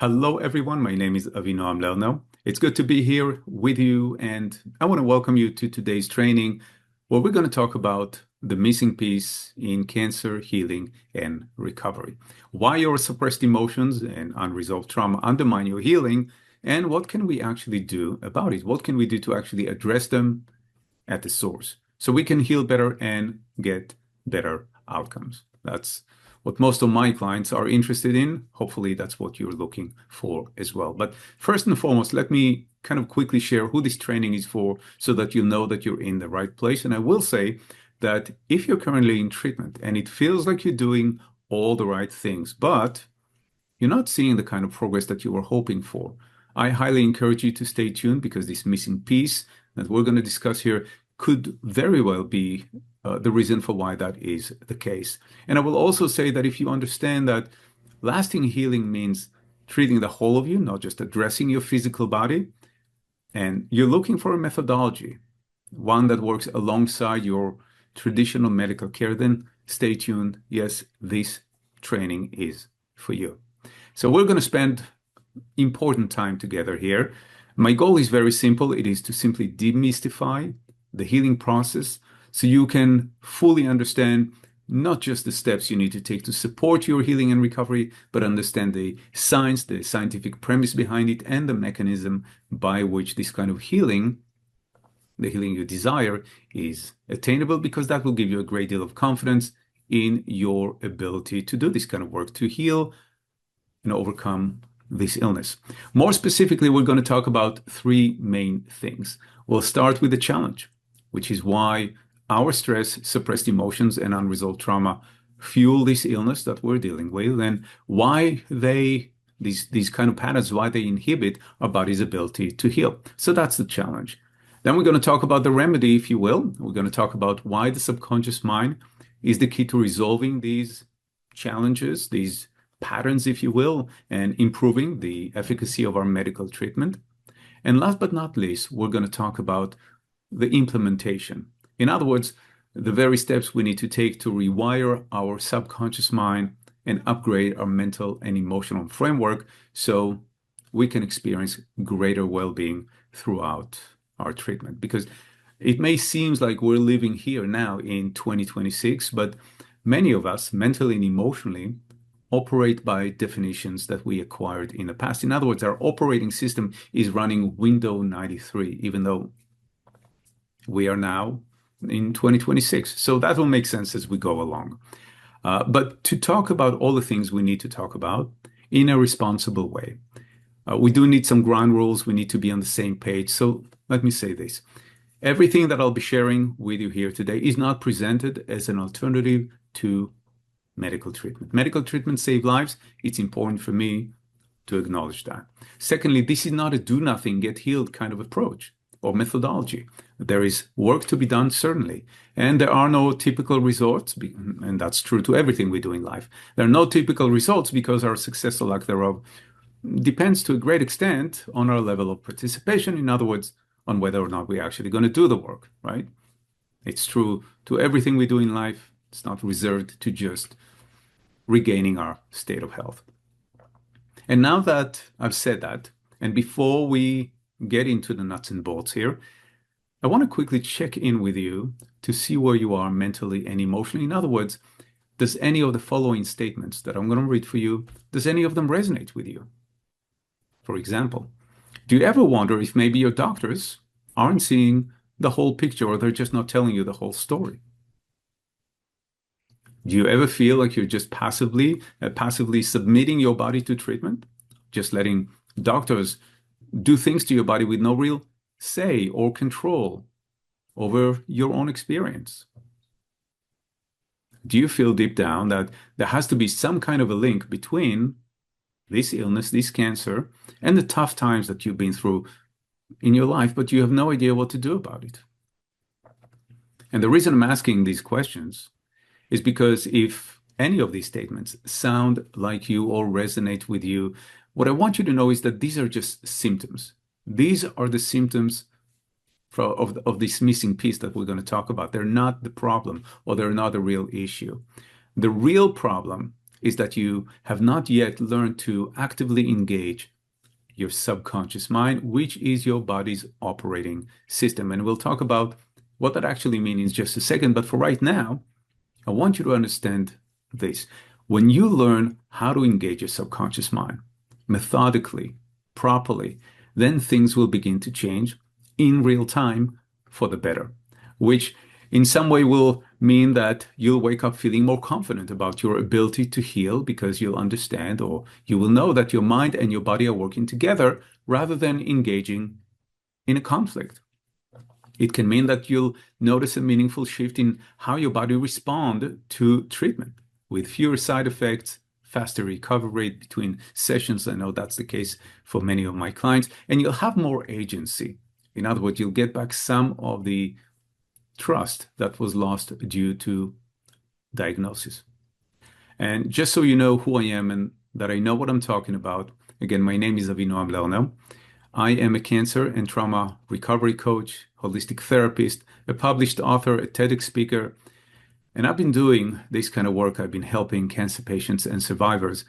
Hello, everyone. My name is Avinoam Lelno. It's good to be here with you, and I want to welcome you to today's training, where we're going to talk about the missing piece in cancer healing and recovery. Why your suppressed emotions and unresolved trauma undermine your healing, and what can we actually do about it? What can we do to actually address them at the source so we can heal better and get better outcomes? That's what most of my clients are interested in. Hopefully, that's what you're looking for as well. But first and foremost, let me kind of quickly share who this training is for so that you know that you're in the right place. And I will say that if you're currently in treatment and it feels like you're doing all the right things, but you're not seeing the kind of progress that you were hoping for, I highly encourage you to stay tuned, because this missing piece that we're going to discuss here could very well be the reason for why that is the case. And I will also say that if you understand that lasting healing means treating the whole of you, not just addressing your physical body, and you're looking for a methodology, one that works alongside your traditional medical care, then stay tuned. Yes, this training is for you. So we're going to spend important time together here. My goal is very simple. It is to simply demystify the healing process so you can fully understand not just the steps you need to take to support your healing and recovery, but understand the science, the scientific premise behind it, and the mechanism by which this kind of healing, the healing you desire, is attainable, because that will give you a great deal of confidence in your ability to do this kind of work, to heal and overcome this illness. More specifically, we're going to talk about three main things. We'll start with the challenge, which is why our stress, suppressed emotions, and unresolved trauma fuel this illness that we're dealing with, and why these kind of patterns, why they inhibit our body's ability to heal. So that's the challenge. Then we're going to talk about the remedy, if you will. We're going to talk about why the subconscious mind is the key to resolving these challenges, these patterns, if you will, and improving the efficacy of our medical treatment. And last but not least, we're going to talk about the implementation. In other words, the very steps we need to take to rewire our subconscious mind and upgrade our mental and emotional framework so we can experience greater well-being throughout our treatment. Because it may seem like we're living here now in 2026, but many of us, mentally and emotionally, operate by definitions that we acquired in the past. In other words, our operating system is running Windows 93, even though we are now in 2026. So that will make sense as we go along. But to talk about all the things we need to talk about in a responsible way, we do need some ground rules. We need to be on the same page. So let me say this. Everything that I'll be sharing with you here today is not presented as an alternative to medical treatment. Medical treatment saves lives. It's important for me to acknowledge that. Secondly, this is not a do nothing, get healed kind of approach or methodology. There is work to be done, certainly. And there are no typical results, and that's true to everything we do in life. There are no typical results because our success or lack thereof depends to a great extent on our level of participation. In other words, on whether or not we're actually going to do the work, right? It's true to everything we do in life. It's not reserved to just regaining our state of health. And now that I've said that, and before we get into the nuts and bolts here, I want to quickly check in with you to see where you are mentally and emotionally. In other words, does any of the following statements that I'm going to read for you, does any of them resonate with you? For example, do you ever wonder if maybe your doctors aren't seeing the whole picture, or they're just not telling you the whole story? Do you ever feel like you're just passively submitting your body to treatment, just letting doctors do things to your body with no real say or control over your own experience? Do you feel deep down that there has to be some kind of a link between this illness, this cancer, and the tough times that you've been through in your life, but you have no idea what to do about it? And the reason I'm asking these questions is because if any of these statements sound like you or resonate with you, what I want you to know is that these are just symptoms. These are the symptoms of this missing piece that we're going to talk about. They're not the problem, or they're not the real issue. The real problem is that you have not yet learned to actively engage your subconscious mind, which is your body's operating system. And we'll talk about what that actually means in just a second. But for right now, I want you to understand this. When you learn how to engage your subconscious mind methodically, properly, then things will begin to change in real time for the better, which in some way will mean that you'll wake up feeling more confident about your ability to heal because you'll understand or you will know that your mind and your body are working together rather than engaging in a conflict. It can mean that you'll notice a meaningful shift in how your body responds to treatment with fewer side effects, faster recovery rate between sessions. I know that's the case for many of my clients, and you'll have more agency. In other words, you'll get back some of the trust that was lost due to diagnosis. And just so you know who I am and that I know what I'm talking about, again, my name is Avinoam Lerner. I am a cancer and trauma recovery coach, holistic therapist, a published author, a TEDx speaker, and I've been doing this kind of work. I've been helping cancer patients and survivors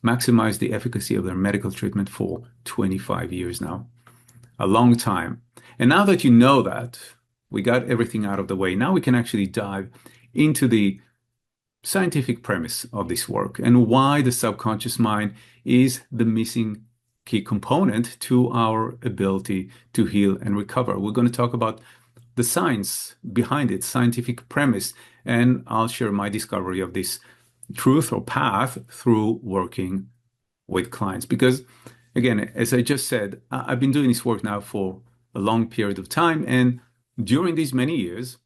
maximize the efficacy of their medical treatment for 25 years now, a long time. And now that you know that, we got everything out of the way. Now we can actually dive into the scientific premise of this work and why the subconscious mind is the missing key component to our ability to heal and recover. We're going to talk about the science behind it, scientific premise, and I'll share my discovery of this truth or path through working with clients. Because, again, as I just said, I've been doing this work now for a long period of time, and during these many years,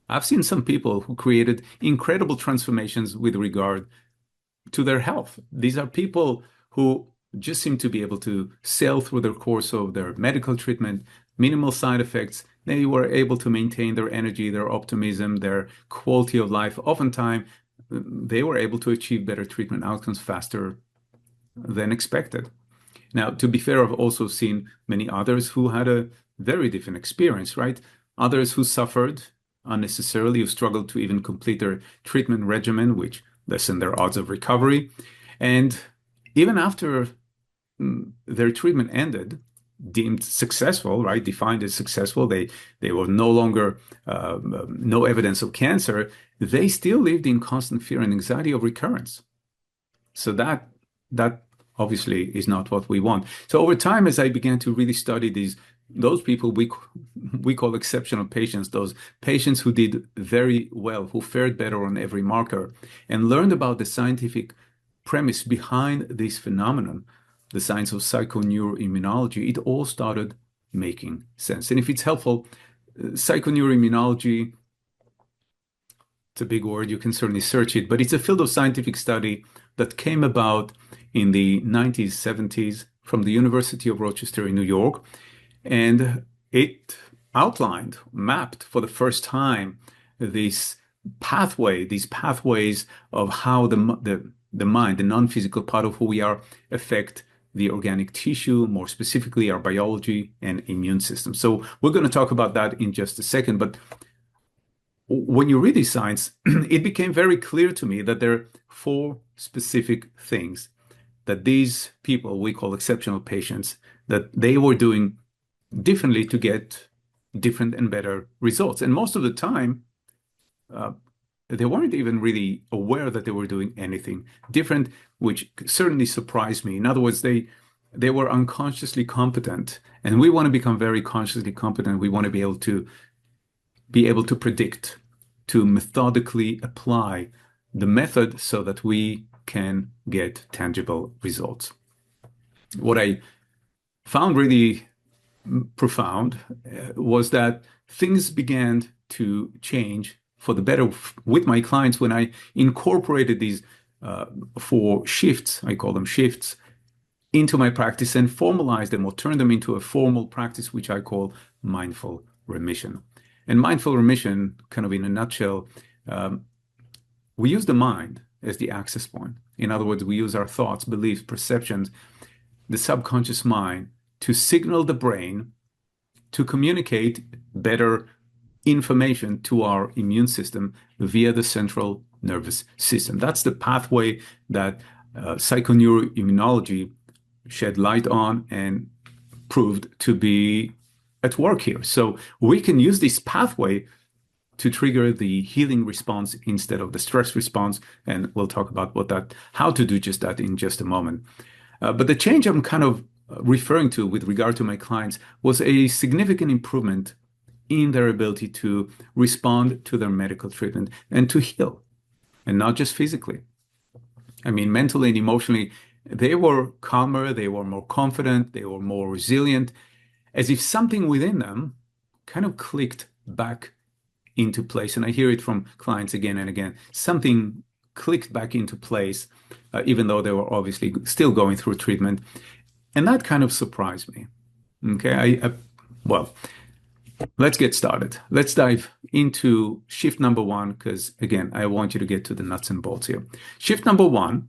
I've seen some people who created incredible transformations with regard to their health. These are people who just seem to be able to sail through the course of their medical treatment, minimal side effects. They were able to maintain their energy, their optimism, their quality of life. Oftentimes, they were able to achieve better treatment outcomes faster than expected. Now, to be fair, I've also seen many others who had a very different experience, right? Others who suffered unnecessarily, who struggled to even complete their treatment regimen, which lessened their odds of recovery. And even after their treatment ended, deemed successful, right? Defined as successful, they were no longer no evidence of cancer. They still lived in constant fear and anxiety of recurrence. So that obviously is not what we want. So over time, as I began to really study those people we call exceptional patients, those patients who did very well, who fared better on every marker, and learned about the scientific premise behind this phenomenon, the science of psychoneuroimmunology, it all started making sense. And if it's helpful, psychoneuroimmunology, it's a big word, you can certainly search it, but it's a field of scientific study that came about in the 90s, 70s from the University of Rochester in New York. And it outlined, mapped for the first time these pathways of how the mind, the non-physical part of who we are, affect the organic tissue, more specifically our biology and immune system. So we're going to talk about that in just a second. But when you read this science, it became very clear to me that there are four specific things that these people we call exceptional patients, that they were doing differently to get different and better results. And most of the time, they weren't even really aware that they were doing anything different, which certainly surprised me. In other words, they were unconsciously competent, and we want to become very consciously competent. We want to be able to predict, to methodically apply the method so that we can get tangible results. What I found really profound was that things began to change for the better with my clients when I incorporated these four shifts, I call them shifts, into my practice and formalized them or turned them into a formal practice, which I call mindful remission. And mindful remission, kind of in a nutshell, we use the mind as the access point. In other words, we use our thoughts, beliefs, perceptions, the subconscious mind to signal the brain to communicate better information to our immune system via the central nervous system. That's the pathway that psychoneuroimmunology shed light on and proved to be at work here. So we can use this pathway to trigger the healing response instead of the stress response. And we'll talk about how to do just that in just a moment. But the change I'm kind of referring to with regard to my clients was a significant improvement in their ability to respond to their medical treatment and to heal, and not just physically. I mean, mentally and emotionally, they were calmer, they were more confident, they were more resilient, as if something within them kind of clicked back into place. And I hear it from clients again and again. Something clicked back into place, even though they were obviously still going through treatment. And that kind of surprised me. Okay, well, let's get started. Let's dive into shift number one, because again, I want you to get to the nuts and bolts here. Shift number one,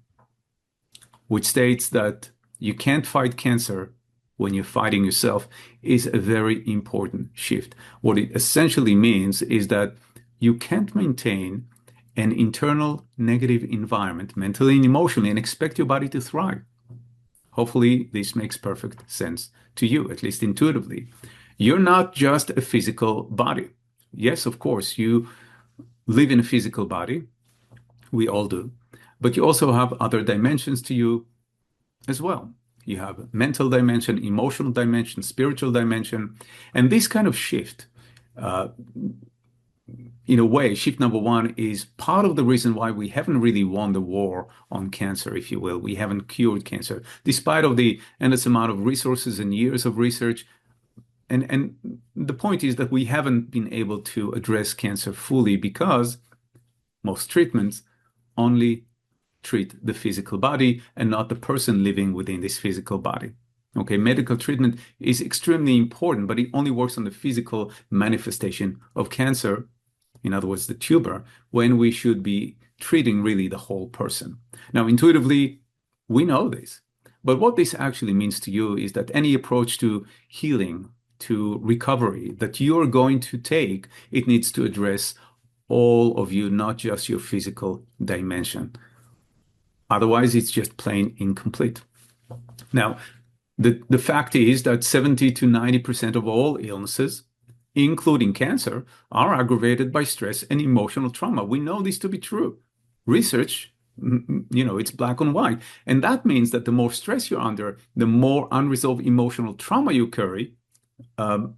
which states that you can't fight cancer when you're fighting yourself, is a very important shift. What it essentially means is that you can't maintain an internal negative environment, mentally and emotionally, and expect your body to thrive. Hopefully, this makes perfect sense to you, at least intuitively. You're not just a physical body. Yes, of course, you live in a physical body. We all do. But you also have other dimensions to you as well. You have mental dimension, emotional dimension, spiritual dimension. And this kind of shift, in a way, shift number one is part of the reason why we haven't really won the war on cancer, if you will. We haven't cured cancer, despite of the endless amount of resources and years of research. And the point is that we haven't been able to address cancer fully because most treatments only treat the physical body and not the person living within this physical body. Okay, medical treatment is extremely important, but it only works on the physical manifestation of cancer, in other words, the tumor, when we should be treating really the whole person. Now, intuitively, we know this, but what this actually means to you is that any approach to healing, to recovery that you're going to take, it needs to address all of you, not just your physical dimension. Otherwise, it's just plain incomplete. Now, the fact is that 70 to 90% of all illnesses, including cancer, are aggravated by stress and emotional trauma. We know this to be true. Research, it's black and white. And that means that the more stress you're under, the more unresolved emotional trauma you carry, the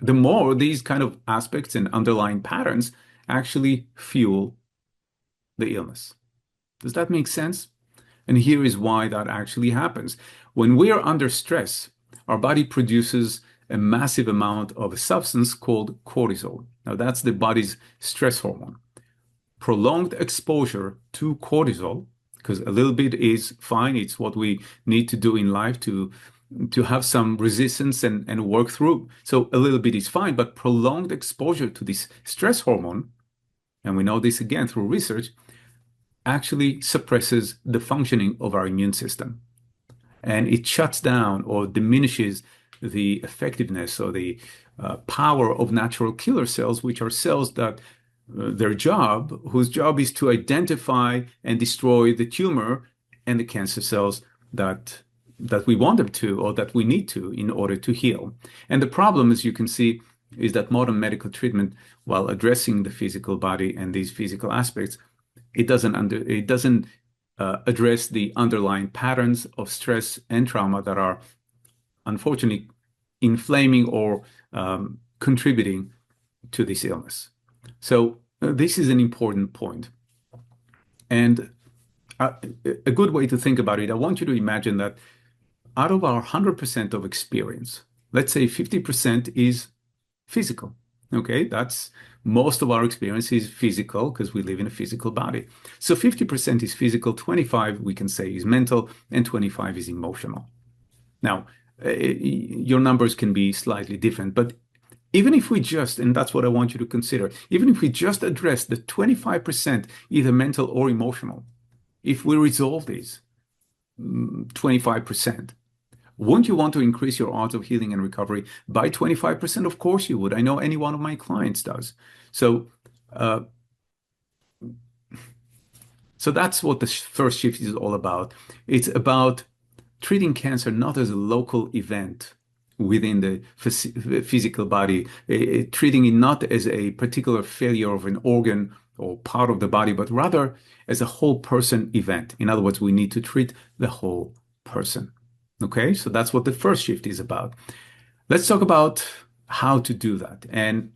more these kind of aspects and underlying patterns actually fuel the illness. Does that make sense? And here is why that actually happens. When we are under stress, our body produces a massive amount of a substance called cortisol. Now, that's the body's stress hormone. Prolonged exposure to cortisol, because a little bit is fine, it's what we need to do in life to have some resistance and work through. So a little bit is fine, but prolonged exposure to this stress hormone, and we know this again through research, actually suppresses the functioning of our immune system. And it shuts down or diminishes the effectiveness or the power of natural killer cells, which are cells that whose job is to identify and destroy the tumor and the cancer cells that we want them to, or that we need to, in order to heal. And the problem, as you can see, is that modern medical treatment, while addressing the physical body and these physical aspects, it doesn't address the underlying patterns of stress and trauma that are unfortunately inflaming or contributing to this illness. So this is an important point. And a good way to think about it, I want you to imagine that out of our 100% of experience, let's say 50% is physical. Okay, that's most of our experience is physical because we live in a physical body. So 50% is physical, 25 we can say is mental, and 25 is emotional. Now, your numbers can be slightly different, but even if we just, and that's what I want you to consider, even if we just address the 25%, either mental or emotional, if we resolve these 25%, wouldn't you want to increase your odds of healing and recovery by 25%? Of course you would. I know any one of my clients does. So So that's what the first shift is all about. It's about treating cancer not as a local event within the physical body, treating it not as a particular failure of an organ or part of the body, but rather as a whole person event. In other words, we need to treat the whole person. Okay, so that's what the first shift is about. Let's talk about how to do that and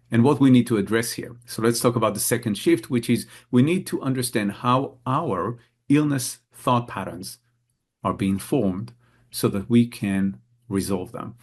what we need to address here. So let's talk about the second shift, which is we need to understand how our illness thought patterns are being formed so that we can resolve them.